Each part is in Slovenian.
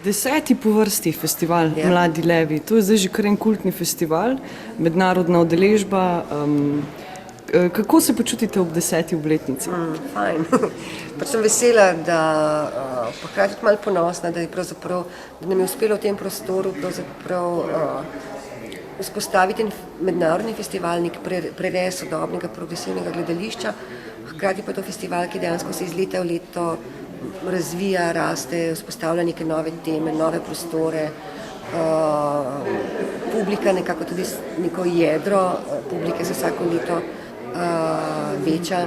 10. po vrsti festival Mladi levi. To je zdaj že kar en kultni festival, mednarodna udeležba. Kako se počutite ob 10. obletnici? Fajn. Pač sem vesela, da pa hkrati tudi malo ponosna, da nam je uspelo v tem prostoru vzpostaviti mednarodni festival, nek prerez sodobnega progresivnega gledališča. Hkrati pa je to festival, ki dejansko se iz leta v leto razvija, raste, vzpostavlja neke nove teme, nove prostore. Publika nekako tudi neko jedro, publike se vsako leto veča.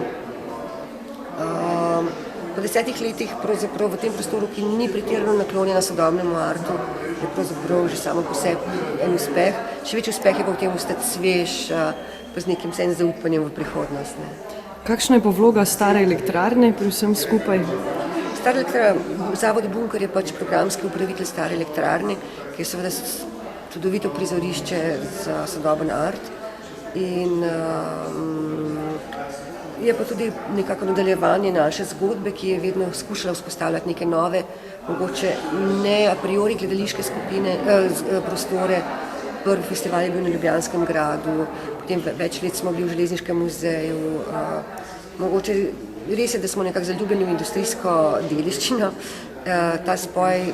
Po 10 letih pravzaprav v tem prostoru, ki ni pretirano naklonjena sodobnemu artu, je pravzaprav že samo po sebi en uspeh. Še večji uspeh je pa v tem ostati svež, pa z nekim vsem zaupanjem v prihodnost. Ne. Kakšna je pa vloga Stare elektrarne pri vsem skupaj? Zavod Bunker je pač programski upravitelj Stare elektrarne, ki je seveda čudovito prizorišče za sodoben art. In je pa tudi nekako nadaljevanje naše zgodbe, ki je vedno skušala vzpostavljati neke nove, mogoče ne a priori gledališke prostore. Prvi festival je bil na Ljubljanskem gradu, potem več let smo bili v Železniškem muzeju. Mogoče res je, da smo nekako zaljubljeni v industrijsko dediščino. Ta spoj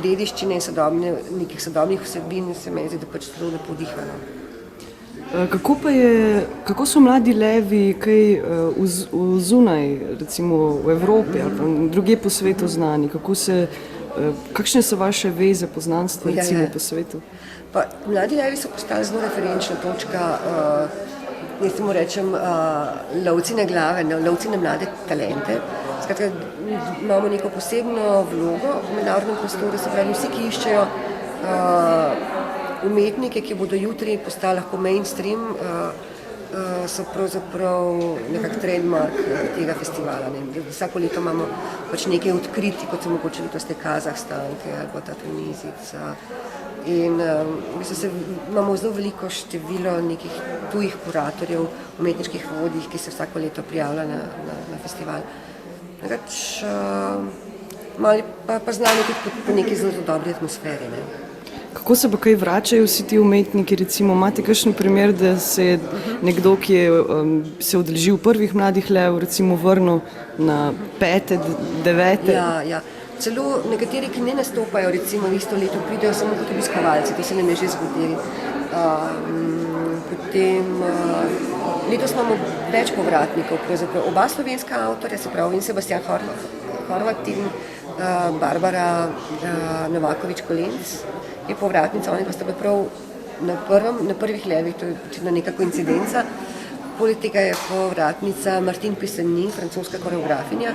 dediščine in nekih sodobnih vsebin se mi zdi, da pač zelo lepo diha. Kako so Mladi levi kaj zunaj, recimo v Evropi ali pa drugje po svetu znani? Kakšne so vaše veze, poznanstva recimo po svetu? Mladi levi so postali zelo referenčna točka, jaz temu rečem, lovci na glave, lovci na mlade talente. Skratka, imamo neko posebno vlogo v mednarodnem prostoru, se pravi, vsi, ki iščejo umetnike, ki bodo jutri postali lahko mainstream, so pravzaprav nekak trademark tega festivala. Vsako leto imamo pač nekaj odkriti, kot so mogoče letos te Kazahstanke ali pa ta Tunizica. In imamo zelo veliko število nekih tujih kuratorjev, umetniških vodij, ki se vsako leto prijavlja na festival. Pa znamo tudi po neki zelo dobri atmosferi. Ne. Kako se pa kaj vračajo vsi ti umetniki? Recimo, imate kakšen primer, da se je nekdo, ki je se udeležil prvih Mladih lev, recimo vrnil na 5., 9.? Ja. Celo nekateri, ki ne nastopajo, recimo isto leto, pridejo samo kot obiskovalci, to se nam je že zgodilo. Letos imamo več povratnikov, oba slovenska avtorja, se pravi Sebastian Horvat in Barbara Novakovič-Kolenc je povratnica, oni pa sta prav na prvih levih, to je očitno neka koincidenca. Poleg tega je povratnica Martine Pisani, francoska koreografinja,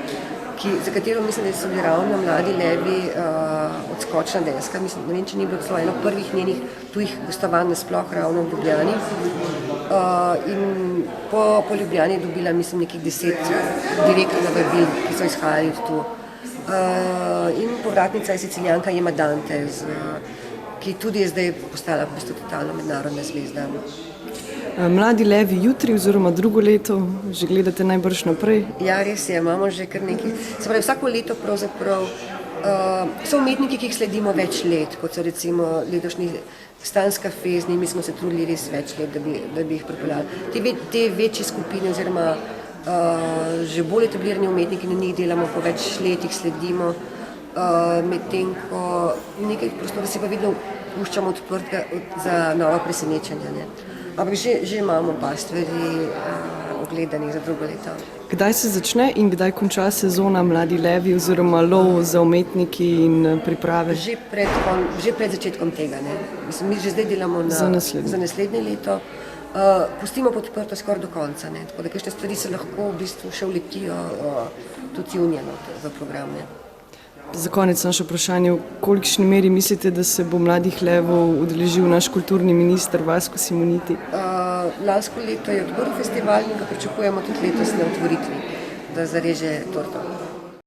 za katero mislim, da so bili ravno Mladi levi odskočna deska. Mislim, ne vem, če ni bilo celo eno prvih njenih tujih gostovanj nasploh ravno v Ljubljani. In po Ljubljani je dobila, mislim, nekih 10 direktnih vabil, ki so izhajali od tu. In povratnica je Sicilijanka Jema Dantes, ki tudi je zdaj postala v bistvu totalno mednarodna zvezda. Mladi levi jutri oziroma drugo leto, že gledate najbrž naprej? Ja, res je, imamo že kar nekaj. Se pravi, vsako leto pravzaprav so umetniki, ki jih sledimo več let, kot so recimo letošnji Stanska Fe, z njimi smo se trudili res več let, da bi jih pripeljali. Te večje skupine oziroma že bolj etablirani umetniki, na njih delamo po več letih, sledimo, medtem ko nekaj prostora si pa vedno puščamo odprtega za nova presenečenja. Ne. Ampak že imamo pa stvari ogledanih za drugo leto. Kdaj se začne in kdaj konča sezona Mladi levi oziroma lov za umetniki in priprave? Že pred začetkom tega. Ne. Mislim, mi že zdaj delamo za naslednje leto. Pustimo podprto skoraj do konca. Ne. Tako da kakšne stvari se lahko v bistvu še vletijo tudi junija v program. Ne. Za konec naše vprašanje, v kolikšni meri mislite, da se bo Mladih levov udeležil naš kulturni minister Vasko Simoniti? Lansko leto je odprl festival in ga pričakujemo tudi letos na otvoritvi, da zareže torto.